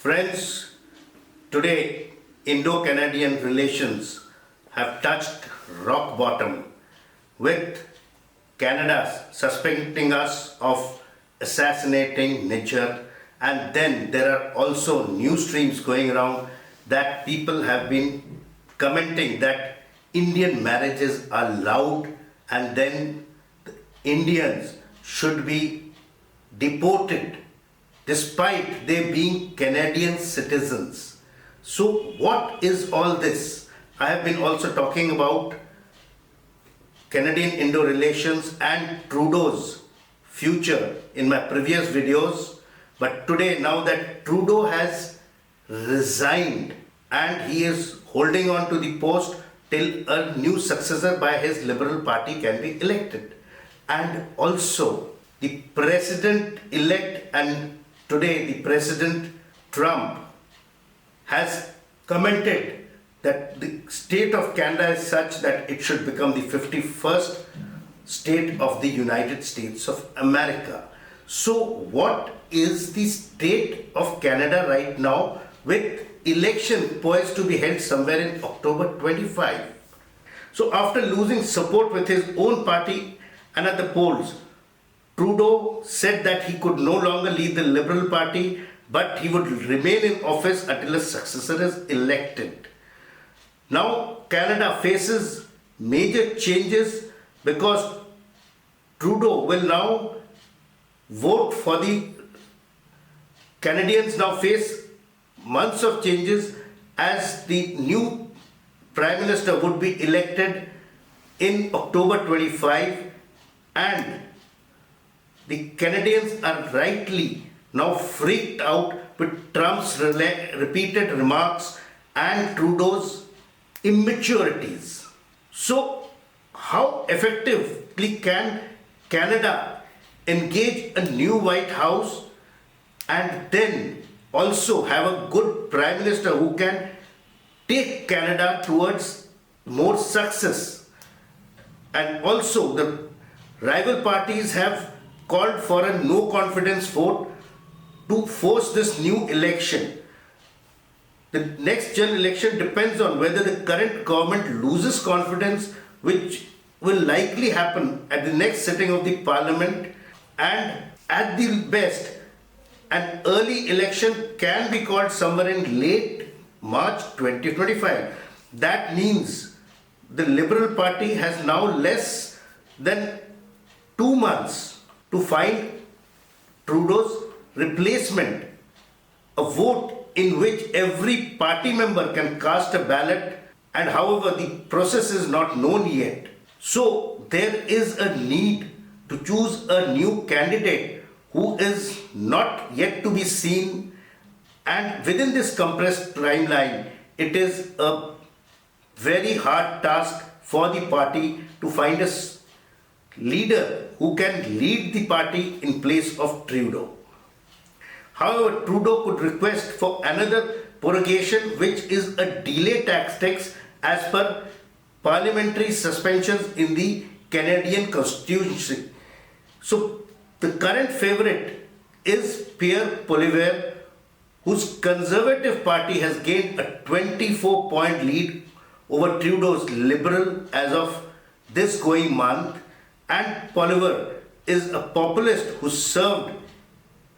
Friends, today Indo-Canadian relations have touched rock bottom with Canada suspecting us of assassinating nature, and then there are also news streams going around that people have been commenting that Indian marriages are loud and then the Indians should be deported despite they being Canadian citizens. So what is all this? I have been also talking about Canadian-Indo relations and Trudeau's future in my previous videos. But today, now that Trudeau has resigned and he is holding on to the post till a new successor by his Liberal Party can be elected. And also the President-elect and today the President Trump has commented that the state of Canada is such that it should become the 51st state of the United States of America. So what is the state of Canada right now with election poised to be held somewhere in October 25? So after losing support with his own party and at the polls, Trudeau said that he could no longer lead the Liberal Party, but he would remain in office until a successor is elected. Now Canada faces major changes because Trudeau will now vote for the Canadians now face months of changes as the new Prime Minister would be elected in October 25, and the Canadians are rightly now freaked out with Trump's repeated remarks and Trudeau's immaturities. So how effectively can Canada engage a new White House and then also have a good Prime Minister who can take Canada towards more success? And also the rival parties have called for a no confidence vote to force this new election. The next general election depends on whether the current government loses confidence, which will likely happen at the next sitting of the parliament, and at the best, an early election can be called somewhere in late March 2025. That means the Liberal Party has now less than 2 months to find Trudeau's replacement, a vote in which every party member can cast a ballot, and however the process is not known yet. So there is a need to choose a new candidate who is not yet to be seen, and within this compressed timeline it is a very hard task for the party to find a leader who can lead the party in place of Trudeau. However, Trudeau could request for another prorogation, which is a delay tactics as per parliamentary suspensions in the Canadian Constitution. So the current favourite is Pierre Poilievre, whose Conservative Party has gained a 24-point lead over Trudeau's Liberal as of this going month, and Poilievre is a populist who served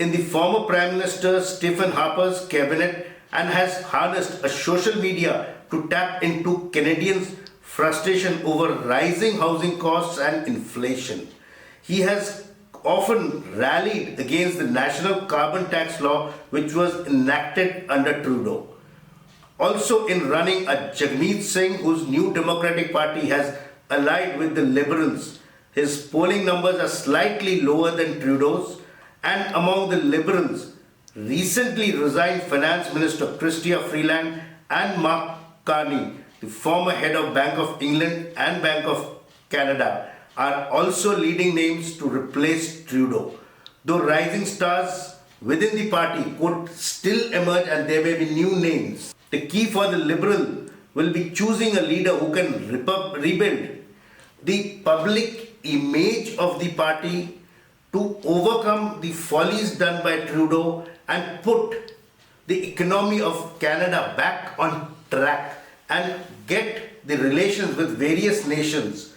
in the former Prime Minister Stephen Harper's cabinet and has harnessed a social media to tap into Canadians' frustration over rising housing costs and inflation. He has often rallied against the national carbon tax law which was enacted under Trudeau. Also in running are Jagmeet Singh, whose New Democratic Party has allied with the Liberals. His polling numbers are slightly lower than Trudeau's, and among the Liberals, recently resigned Finance Minister Chrystia Freeland and Mark Carney, the former head of Bank of England and Bank of Canada, are also leading names to replace Trudeau. Though rising stars within the party could still emerge and there may be new names, the key for the Liberal will be choosing a leader who can rebuild the public image of the party to overcome the follies done by Trudeau and put the economy of Canada back on track and get the relations with various nations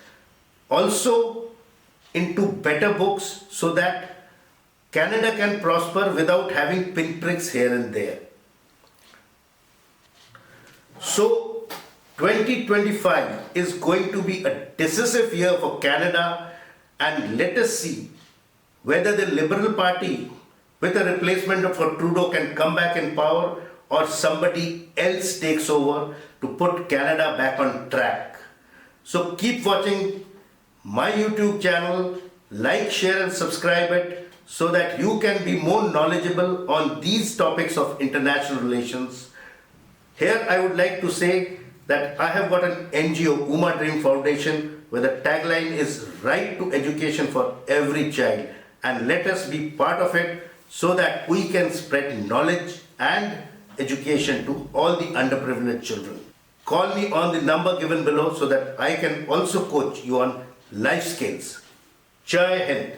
also into better books so that Canada can prosper without having pinpricks here and there. So 2025 is going to be a decisive year for Canada, and let us see whether the Liberal Party with a replacement for Trudeau can come back in power or somebody else takes over to put Canada back on track. So keep watching my YouTube channel, like, share and subscribe it so that you can be more knowledgeable on these topics of international relations. Here I would like to say that I have got an NGO, Uma Dream Foundation, where the tagline is right to education for every child, and let us be part of it so that we can spread knowledge and education to all the underprivileged children. Call me on the number given below so that I can also coach you on life skills. Jai Hind.